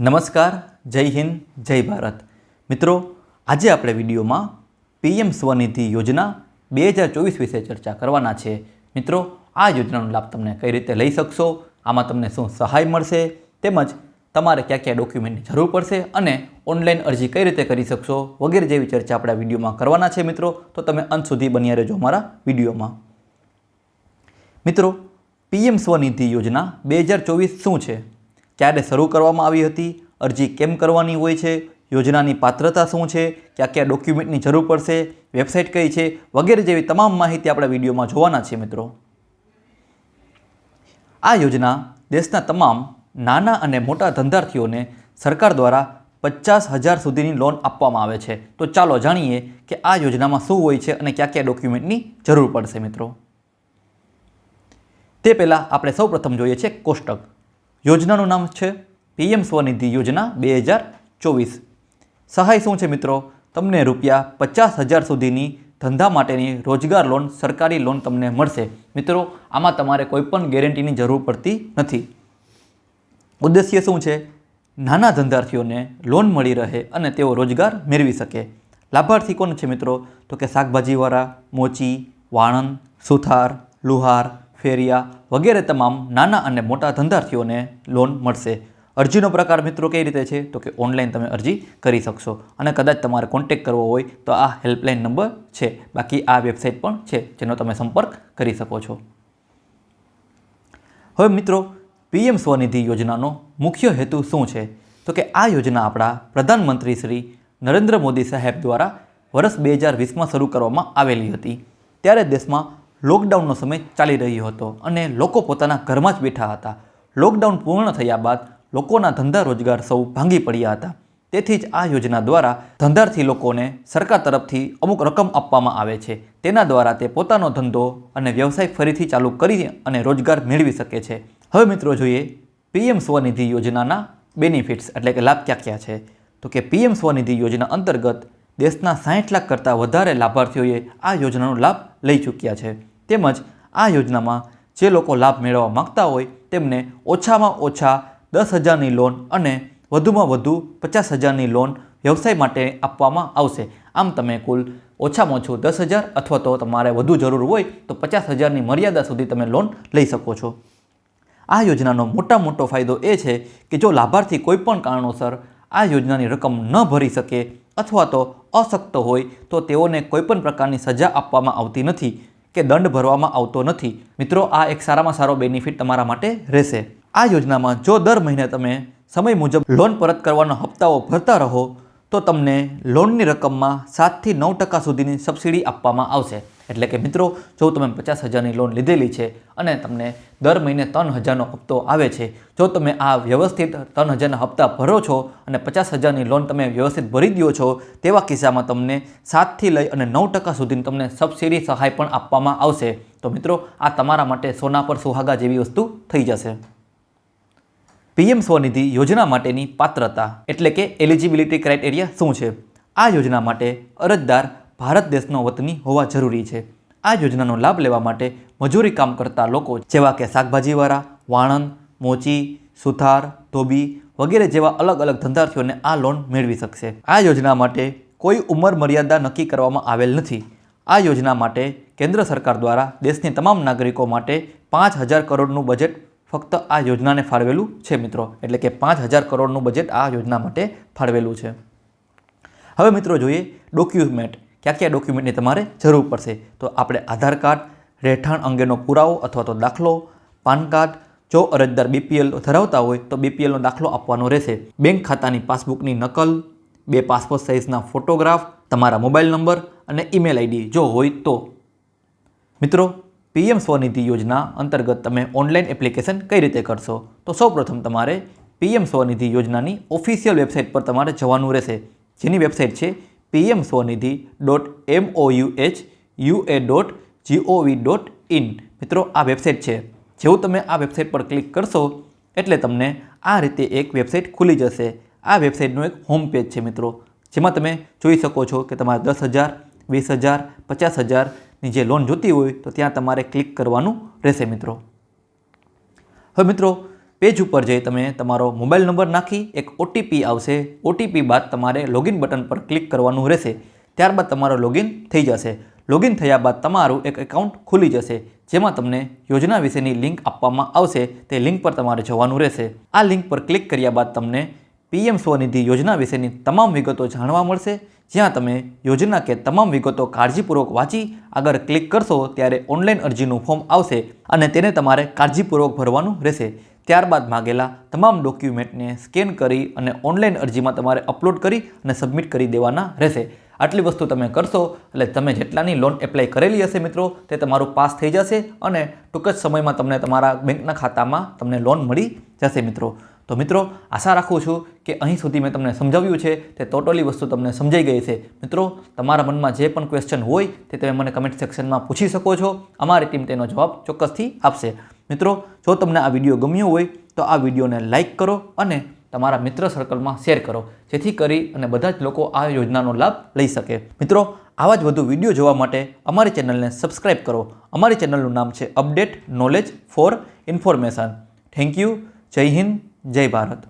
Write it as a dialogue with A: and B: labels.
A: નમસ્કાર, જય હિન્દ, જય ભારત. મિત્રો, આજે આપણે વિડીયોમાં પીએમ સ્વનિધિ યોજના 2024 વિશે ચર્ચા કરવાના છે. મિત્રો, આ યોજનાનો લાભ તમને કઈ રીતે લઈ શકશો, આમાં તમને શું સહાય મળશે, તેમજ તમારે કયા કયા ડોક્યુમેન્ટની જરૂર પડશે અને ઓનલાઈન અરજી કઈ રીતે કરી શકશો વગેરે જેવી ચર્ચા આપણે વિડીયોમાં કરવાના છે. મિત્રો, તો તમે અંત સુધી બન્યા રહેજો અમારા વિડીયોમાં. મિત્રો, પીએમ સ્વનિધિ યોજના 2024 શું છે, ક્યારે શરૂ કરવામાં આવી હતી, અરજી કેમ કરવાની હોય છે, યોજનાની પાત્રતા શું છે, કયા કયા ડોક્યુમેન્ટની જરૂર પડશે, વેબસાઇટ કઈ છે વગેરે જેવી તમામ માહિતી આપણે વિડીયોમાં જોવાના છે. મિત્રો, આ યોજના દેશના તમામ નાના અને મોટા ધંધાર્થીઓને સરકાર દ્વારા 50,000 સુધીની લોન આપવામાં આવે છે. તો ચાલો જાણીએ કે આ યોજનામાં શું હોય છે અને કયા કયા ડોક્યુમેન્ટની જરૂર પડશે. મિત્રો, તે પહેલાં આપણે સૌપ્રથમ જોઈએ છે કોષ્ટક. યોજનાનું નામ છે પીએમ સ્વનિધિ યોજના 2024. સહાય શું છે? મિત્રો, તમને રૂપિયા 50,000 સુધીની ધંધા માટેની રોજગાર લોન, સરકારી લોન તમને મળશે. મિત્રો, આમાં તમારે કોઈ પણ ગેરંટીની જરૂર પડતી નથી. ઉદ્દેશ્ય શું છે? નાના ધંધાર્થીઓને લોન મળી રહે અને તેઓ રોજગાર મેળવી શકે. લાભાર્થી કોણ છે? મિત્રો, તો કે શાકભાજીવાળા, મોચી, વાણંદ, સુથાર, લુહાર, ફેરિયા વગેરે તમામ નાના અને મોટા ધંધાર્થીઓને લોન મળશે. અરજીનો પ્રકાર મિત્રો કઈ રીતે છે? તો કે ઓનલાઈન તમે અરજી કરી શકશો અને કદાચ તમારે કોન્ટેક્ટ કરવો હોય તો આ હેલ્પલાઇન નંબર છે, બાકી આ વેબસાઇટ પણ છે જેનો તમે સંપર્ક કરી શકો છો. હવે મિત્રો, પીએમ સ્વનિધિ યોજનાનો મુખ્ય હેતુ શું છે? તો કે આ યોજના આપણા પ્રધાનમંત્રી શ્રી નરેન્દ્ર મોદી સાહેબ દ્વારા વર્ષ 2020માં શરૂ કરવામાં આવેલી હતી. ત્યારે દેશમાં લોકડાઉનનો સમય ચાલી રહ્યો હતો અને લોકો પોતાના ઘરમાં જ બેઠા હતા. લોકડાઉન પૂર્ણ થયા બાદ લોકોના ધંધા રોજગાર સૌ ભાંગી પડ્યા હતા. તેથી જ આ યોજના દ્વારા ધંધાર્થી લોકોને સરકાર તરફથી અમુક રકમ આપવામાં આવે છે. તેના દ્વારા તે પોતાનો ધંધો અને વ્યવસાય ફરીથી ચાલુ કરી અને રોજગાર મેળવી શકે છે. હવે મિત્રો જોઈએ પીએમ સ્વનિધિ યોજનાના બેનિફિટ્સ એટલે કે લાભ ક્યાં ક્યાં છે. તો કે પીએમ સ્વનિધિ યોજના અંતર્ગત દેશના 60 લાખ કરતાં વધારે લાભાર્થીઓએ આ યોજનાનો લાભ લઈ ચૂક્યા છે. તેમજ આ યોજનામાં જે લોકો લાભ મેળવવા માગતા હોય તેમને ઓછામાં ઓછા 10,000ની લોન અને વધુમાં વધુ 50,000ની લોન વ્યવસાય માટે આપવામાં આવશે. આમ તમે કુલ ઓછામાં ઓછું 10,000 અથવા તો તમારે વધુ જરૂર હોય તો 50,000ની મર્યાદા સુધી તમે લોન લઈ શકો છો. આ યોજનાનો મોટો ફાયદો એ છે કે જો લાભાર્થી કોઈ પણ કારણોસર આ યોજનાની રકમ ન ભરી શકે અથવા તો અશક્ત હોય તો તેઓને કોઈપણ પ્રકારની સજા આપવામાં આવતી નથી કે દંડ ભરવામાં આવતો નથી. મિત્રો, આ એક સારામાં સારો બેનિફિટ તમારા માટે રહેશે. આ યોજનામાં જો દર મહિને તમે સમય મુજબ લોન પરત કરવાના હપ્તાઓ ભરતા રહો તો તમને લોનની રકમમાં 7થી 9% સુધીની સબસિડી આપવામાં આવશે. એટલે કે મિત્રો, જો તમે 50,000ની લોન લીધેલી છે અને તમને દર મહિને 3,000નો હપ્તો આવે છે, જો તમે આ વ્યવસ્થિત 3,000ના હપ્તા ભરો છો અને 50,000ની લોન તમે વ્યવસ્થિત ભરી દો છો, તેવા કિસ્સામાં તમને 7થી લઈ અને 9% સુધીની તમને સબસિડી સહાય પણ આપવામાં આવશે. તો મિત્રો, આ તમારા માટે સોના પર સુહાગા જેવી વસ્તુ થઈ જશે. પીએમ સ્વનિધિ યોજના માટેની પાત્રતા એટલે કે એલિજિબિલિટી ક્રાઇટેરિયા શું છે? આ યોજના માટે અરજદાર ભારત દેશનો વતની હોવા જરૂરી છે. આ યોજનાનો લાભ લેવા માટે મજૂરી કામ કરતા લોકો જેવા કે શાકભાજીવાળા, વાણંદ, મોચી, સુથાર, ધોબી વગેરે જેવા અલગ અલગ ધંધાર્થીઓને આ લોન મેળવી શકશે. આ યોજના માટે કોઈ ઉંમર મર્યાદા નક્કી કરવામાં આવેલ નથી. આ યોજના માટે કેન્દ્ર સરકાર દ્વારા દેશની તમામ નાગરિકો માટે 5,000 કરોડનું બજેટ ફક્ત આ યોજનાને ફાળવેલું છે. મિત્રો, એટલે કે 5,000 કરોડનું બજેટ આ યોજના માટે ફાળવેલું છે. હવે મિત્રો જોઈએ ડોક્યુમેન્ટ. કયા કયા ડોક્યુમેન્ટની તમારે જરૂર પડશે? તો આપણે આધાર કાર્ડ, રહેઠાણ અંગેનો પુરાવો અથવા તો દાખલો, પાન કાર્ડ, જો અરજદાર બીપીએલ ધરાવતા હોય તો બીપીએલનો દાખલો આપવાનો રહેશે, બેંક ખાતાની પાસબુકની નકલ, 2 પાસપોર્ટ સાઇઝના ફોટોગ્રાફ, તમારા મોબાઈલ નંબર અને ઈમેલ આઈડી જો હોય તો. મિત્રો, પીએમ સ્વનિધિ યોજના અંતર્ગત તમે ઓનલાઈન એપ્લિકેશન કઈ રીતે કરશો? તો સૌપ્રથમ તમારે પીએમ સ્વનિધિ યોજનાની ઓફિશિયલ વેબસાઇટ પર તમારે જવાનું રહેશે, જેની વેબસાઇટ છે pmswanidhi.moua.gov.in. મિત્રો, આ વેબસાઇટ છે. જેવું તમે આ વેબસાઇટ પર ક્લિક કરશો એટલે તમને આ રીતે એક વેબસાઇટ ખુલી જશે. આ વેબસાઇટનું એક હોમ પેજ છે મિત્રો, જેમાં તમે જોઈ શકો છો કે તમારે 10,000, 20,000, 50,000ની જે લોન જોતી હોય તો ત્યાં તમારે ક્લિક કરવાનું રહેશે. મિત્રો, હવે મિત્રો, પેજ ઉપર જઈ તમે તમારો મોબાઈલ નંબર નાખી એક ઓટીપી આવશે. ઓટીપી બાદ તમારે લોગિન બટન પર ક્લિક કરવાનું રહેશે. ત્યારબાદ તમારો લોગિન થઈ જશે. લોગિન થયા બાદ તમારું એક એકાઉન્ટ ખુલી જશે, જેમાં તમને યોજના વિશેની લિંક આપવામાં આવશે. તે લિંક પર તમારે જવાનું રહેશે. આ લિંક પર ક્લિક કર્યા બાદ તમને પીએમ સ્વનિધિ યોજના વિશેની તમામ વિગતો જાણવા મળશે, જ્યાં તમે યોજના કે તમામ વિગતો કાળજીપૂર્વક વાંચી આગળ ક્લિક કરશો ત્યારે ઓનલાઈન અરજીનું ફોર્મ આવશે અને તેને તમારે કાળજીપૂર્વક ભરવાનું રહેશે. ત્યારબાદ માગેલા તમામ ડોક્યુમેન્ટને સ્કેન કરી અને ઓનલાઈન અરજીમાં તમારે અપલોડ કરી અને સબમિટ કરી દેવાના રહેશે. આટલી વસ્તુ તમે કરશો એટલે તમે જેટલાની લોન એપ્લાય કરેલી હશે મિત્રો તે તમારું પાસ થઈ જશે અને ટૂંક જ સમયમાં તમને તમારા બેંકના ખાતામાં તમને લોન મળી જશે મિત્રો. તો મિત્રો આશા રાખું છું કે અહીં સુધી મેં તમને સમજાવ્યું છે તે ટોટલી વસ્તુ તમને સમજાઈ ગઈ છે. મિત્રો તમારા મનમાં જે પણ ક્વેશ્ચન હોય તે તમે મને કમેન્ટ સેક્શનમાં પૂછી શકો છો. અમારી ટીમ તેનો જવાબ ચોક્કસથી આપશે. મિત્રો જો તમને આ વિડીયો ગમ્યો હોય તો આ વિડીયોને લાઇક કરો અને તમારા મિત્ર સર્કલમાં શેર કરો, જેથી કરી અને બધા જ લોકો આ યોજનાનો લાભ લઈ શકે. મિત્રો આવા જ વધુ વિડીયો જોવા માટે અમારી ચેનલને સબસ્ક્રાઇબ કરો. અમારી ચેનલનું નામ છે update knowledge four information. Thank you. જય હિન્દ, જય ભારત.